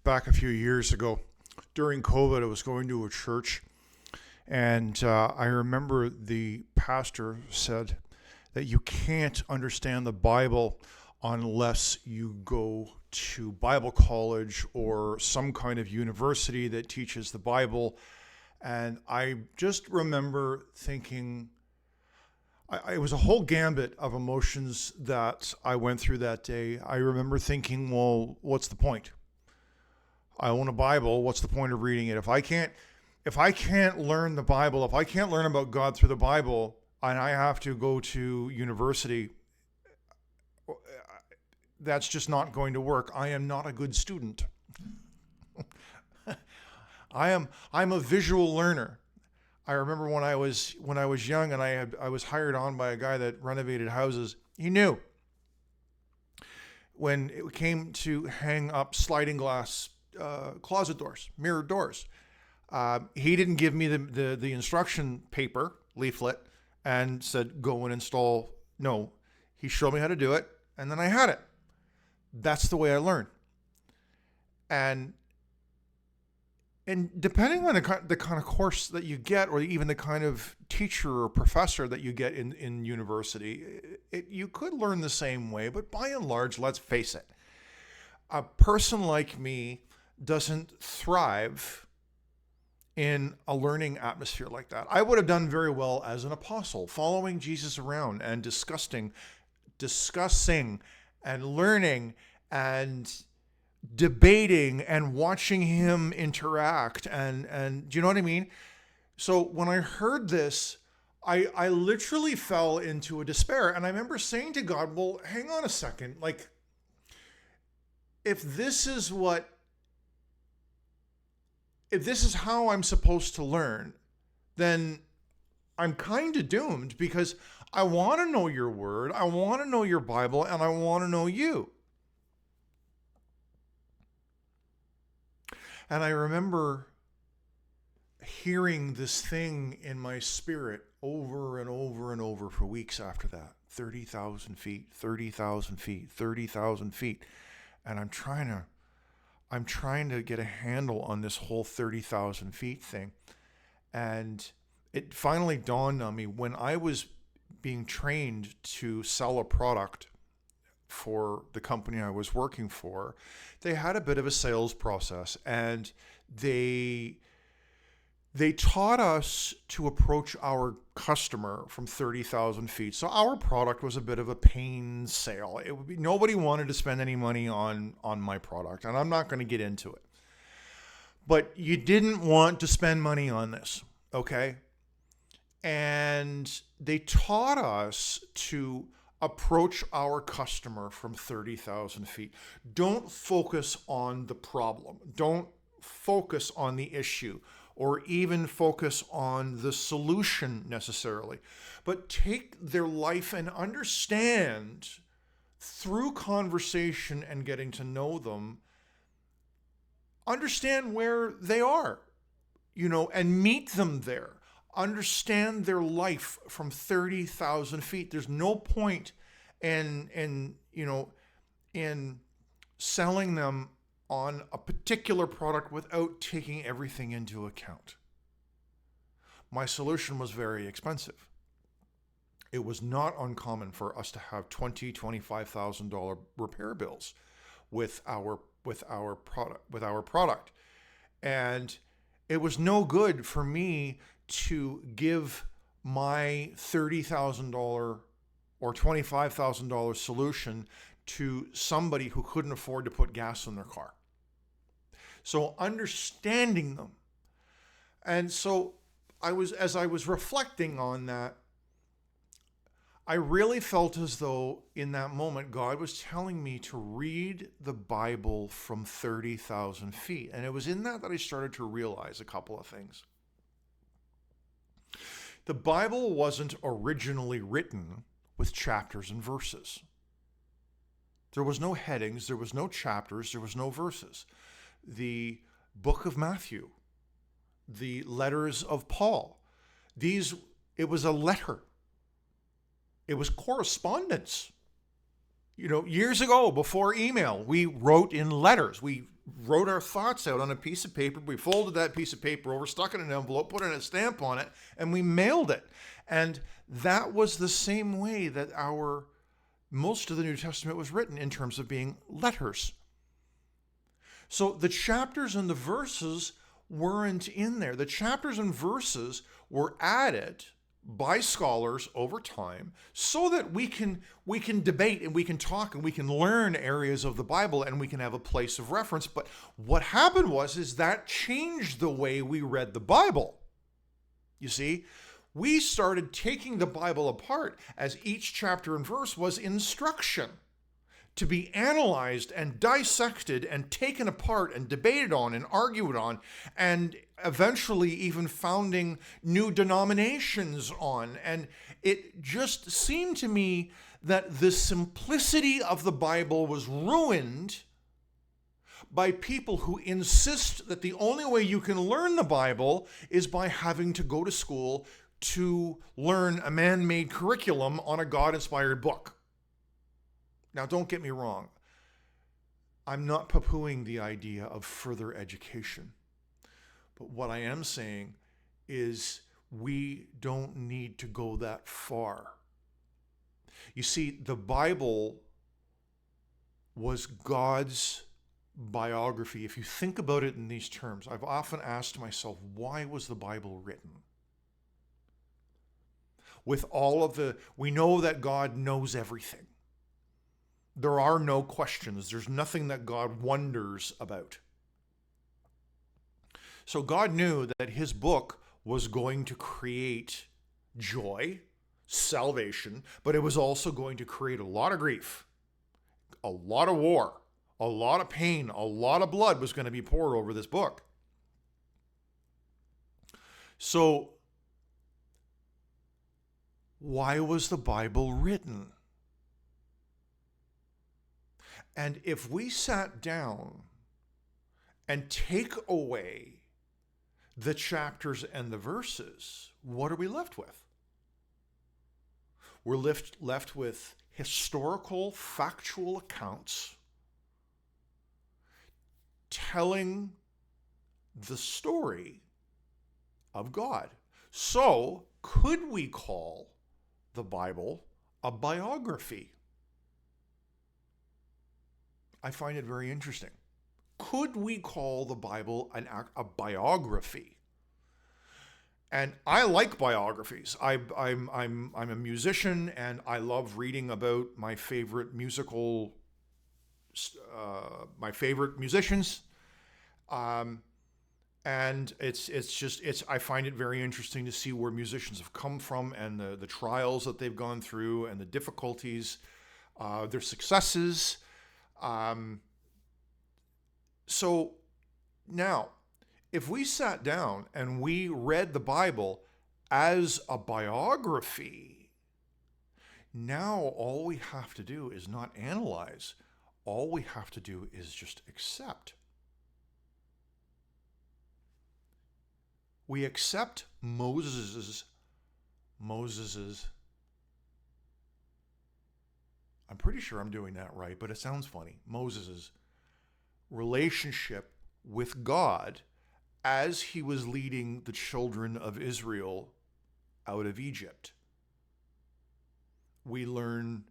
back a few years ago. During COVID, I was going to a church, and I remember the pastor said that you can't understand the Bible unless you go to Bible college or some kind of university that teaches the Bible. And I just remember thinking, it was a whole gambit of emotions that I went through that day. I remember thinking, well, what's the point? I own a Bible. What's the point of reading it? If I can't learn the Bible, if I can't learn about God through the Bible, and I have to go to university, that's just not going to work. I am not a good student. I'm a visual learner. I remember when I was young and I was hired on by a guy that renovated houses. He knew when it came to hang up sliding glass closet doors, mirror doors. He didn't give me the instruction paper leaflet and said, go and install. No, he showed me how to do it, and then I had it. That's the way I learned. And depending on the kind of course that you get, or even the kind of teacher or professor that you get in university, you could learn the same way. But by and large, let's face it, a person like me doesn't thrive in a learning atmosphere like that. I would have done very well as an apostle, following Jesus around and discussing and learning and debating and watching him interact. And do you know what I mean? So when I heard this, I literally fell into a despair. And I remember saying to God, well, hang on a second. Like, if this is how I'm supposed to learn, then I'm kind of doomed, because I want to know your word, I want to know your Bible, and I want to know you. And I remember hearing this thing in my spirit over and over and over for weeks after that. 30,000 feet, 30,000 feet, 30,000 feet. And I'm trying to get a handle on this whole 30,000 feet thing. And it finally dawned on me when I was being trained to sell a product for the company I was working for. They had a bit of a sales process, and they taught us to approach our customer from 30,000 feet. So our product was a bit of a pain sale. Nobody wanted to spend any money on my product, and I'm not going to get into it. But you didn't want to spend money on this, okay? And they taught us to approach our customer from 30,000 feet. Don't focus on the problem. Don't focus on the issue, or even focus on the solution necessarily, but take their life and understand through conversation and getting to know them, understand where they are, and meet them there. Understand their life from 30,000 feet. There's no point in selling them on a particular product without taking everything into account. My solution was very expensive. It was not uncommon for us to have $20,000, $25,000 repair bills with our product. And it was no good for me to give my $30,000 or $25,000 solution to somebody who couldn't afford to put gas in their car. So understanding them. And so as I was reflecting on that, I really felt as though in that moment, God was telling me to read the Bible from 30,000 feet. And it was in that I started to realize a couple of things. The Bible wasn't originally written with chapters and verses. There was no headings, there was no chapters, there was no verses. The book of Matthew, the letters of Paul, it was a letter. It was correspondence. Years ago, before email, we wrote in letters. We wrote our thoughts out on a piece of paper. We folded that piece of paper over, stuck it in an envelope, put in a stamp on it, and we mailed it. And that was the same way that most of the New Testament was written, in terms of being letters. So the chapters and the verses weren't in there. The chapters and verses were added by scholars over time so that we can debate and we can talk and we can learn areas of the Bible and we can have a place of reference. But what happened is that changed the way we read the Bible. You see, we started taking the Bible apart as each chapter and verse was instruction to be analyzed and dissected and taken apart and debated on and argued on, and eventually even founding new denominations on. And it just seemed to me that the simplicity of the Bible was ruined by people who insist that the only way you can learn the Bible is by having to go to school to learn a man-made curriculum on a God-inspired book. Now, don't get me wrong. I'm not poo-pooing the idea of further education. But what I am saying is we don't need to go that far. You see, the Bible was God's biography. If you think about it in these terms, I've often asked myself, why was the Bible written? With all of we know that God knows everything. There are no questions. There's nothing that God wonders about. So God knew that his book was going to create joy, salvation, but it was also going to create a lot of grief, a lot of war, a lot of pain, a lot of blood was going to be poured over this book. So, why was the Bible written? And if we sat down and take away the chapters and the verses, what are we left with? We're left with historical, factual accounts telling the story of God. So, could we call the Bible a biography? I find it very interesting. Could we call the Bible a biography? And I like biographies. I'm a musician, and I love reading about my favorite musicians. And I find it very interesting to see where musicians have come from and the trials that they've gone through and the difficulties, their successes. So now, if we sat down and we read the Bible as a biography, now all we have to do is not analyze. All we have to do is just accept. We accept Moses's, I'm pretty sure I'm doing that right, but it sounds funny, Moses's relationship with God as he was leading the children of Israel out of Egypt. We learn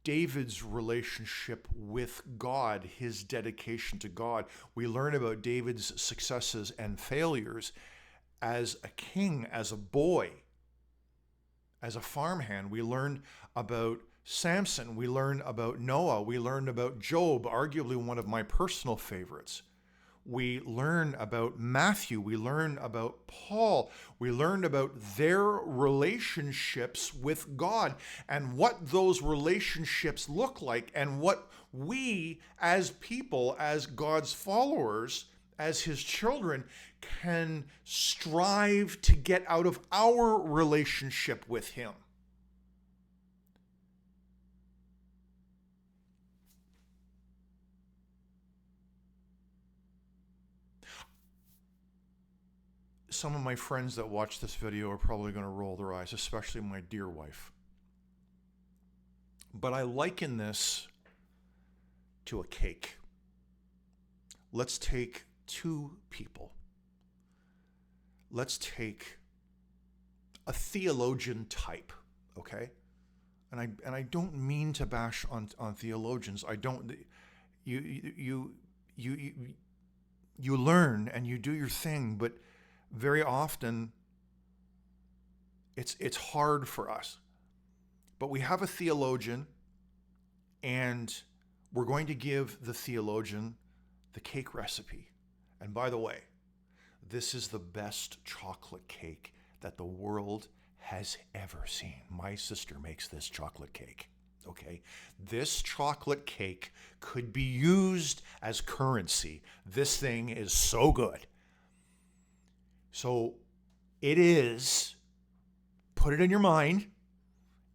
David's relationship with God, his dedication to God. We learn about David's successes and failures as a king, as a boy, as a farmhand. We learn about Samson. We learn about Noah. We learn about Job, arguably one of my personal favorites. We learn about Matthew. We learn about Paul. We learn about their relationships with God and what those relationships look like and what we as people, as God's followers, as his children, can strive to get out of our relationship with him. Some of my friends that watch this video are probably going to roll their eyes, especially my dear wife. But I liken this to a cake. let's take two people. Let's take a theologian type, okay? And I don't mean to bash on theologians. I don't. You learn and you do your thing, but very often it's hard for us. But we have a theologian, and we're going to give the theologian the cake recipe. And by the way, this is the best chocolate cake that the world has ever seen. My sister makes this chocolate cake, okay? This chocolate cake could be used as currency. This thing is so good. So it is, put it in your mind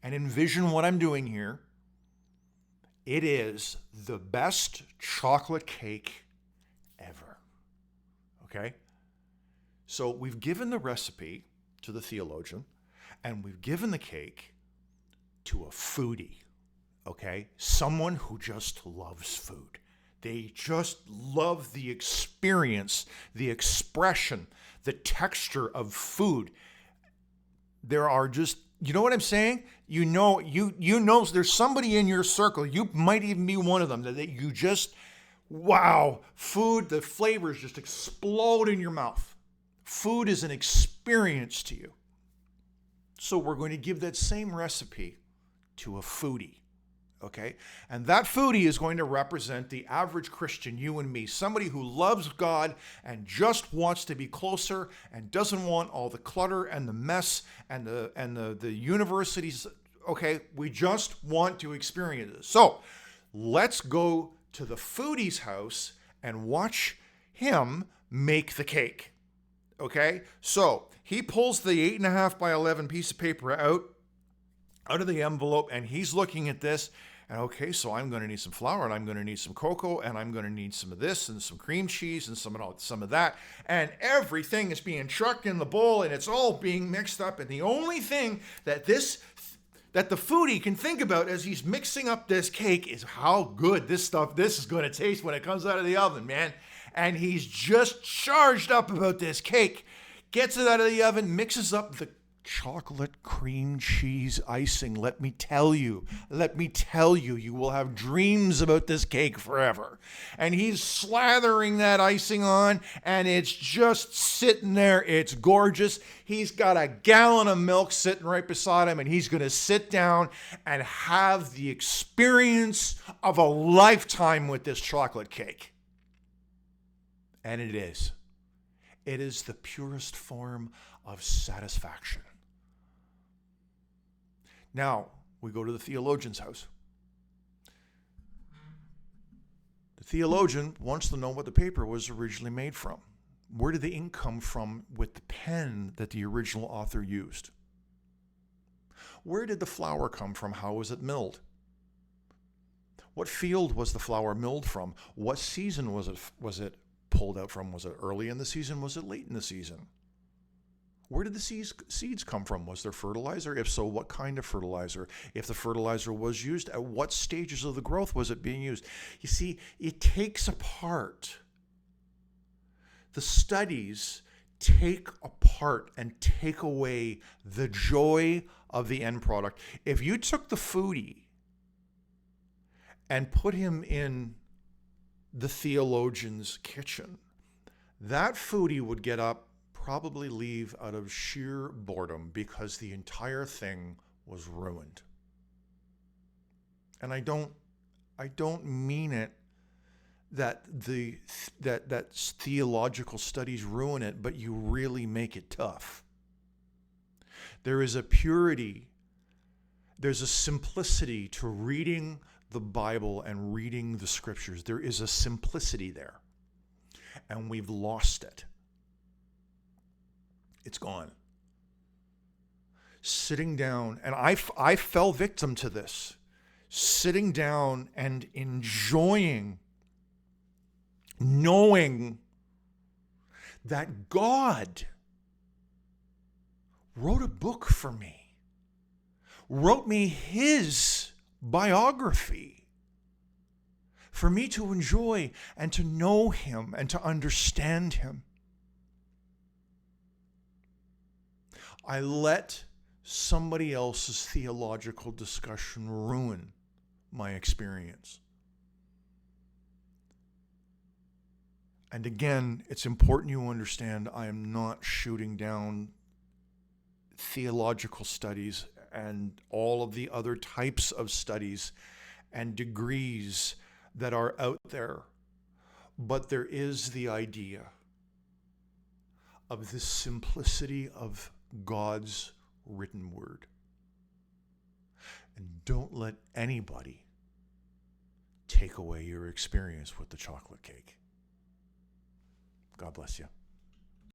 and envision what I'm doing here. It is the best chocolate cake ever, okay? So we've given the recipe to the theologian, and we've given the cake to a foodie, okay? Someone who just loves food. They just love the experience, the expression, the texture of food. There are just, you know what I'm saying? You know there's somebody in your circle, you might even be one of them, that you just, wow, food, the flavors just explode in your mouth. Food is an experience to you. So we're going to give that same recipe to a foodie, okay? And that foodie is going to represent the average Christian, you and me, somebody who loves God and just wants to be closer and doesn't want all the clutter and the mess and the universities, okay? We just want to experience this. So let's go to the foodie's house and watch him make the cake. Okay, so he pulls the 8.5 by 11 piece of paper out of the envelope, and he's looking at this. And okay, so I'm going to need some flour, and I'm going to need some cocoa, and I'm going to need some of this, and some cream cheese, and some of that. And everything is being chucked in the bowl, and it's all being mixed up. And the only thing that the foodie can think about as he's mixing up this cake is how good this is going to taste when it comes out of the oven, man. And he's just charged up about this cake. Gets it out of the oven, mixes up the chocolate cream cheese icing. Let me tell you, you will have dreams about this cake forever. And he's slathering that icing on, and it's just sitting there. It's gorgeous. He's got a gallon of milk sitting right beside him, and he's going to sit down and have the experience of a lifetime with this chocolate cake. And it is. It is the purest form of satisfaction. Now, we go to the theologian's house. The theologian wants to know what the paper was originally made from. Where did the ink come from with the pen that the original author used? Where did the flour come from? How was it milled? What field was the flour milled from? What season was it pulled out from? Was it early in the season? Was it late in the season? Where did the seeds come from? Was there fertilizer? If so, what kind of fertilizer? If the fertilizer was used, at what stages of the growth was it being used? You see, it takes apart. The studies take apart and take away the joy of the end product. If you took the foodie and put him in the theologian's kitchen, that foodie would get up, probably leave out of sheer boredom, because the entire thing was ruined. And I don't mean it that theological studies ruin it, but you really make it tough. There is a purity, there's a simplicity to reading the Bible and reading the scriptures. There is a simplicity there, and we've lost it. It's gone. Sitting down, and I fell victim to this, sitting down and enjoying, knowing that God wrote a book for me, wrote me his biography for me to enjoy and to know him and to understand him. I let somebody else's theological discussion ruin my experience. And again, it's important you understand I am not shooting down theological studies and all of the other types of studies and degrees that are out there. But there is the idea of the simplicity of God's written word. And don't let anybody take away your experience with the chocolate cake. God bless you.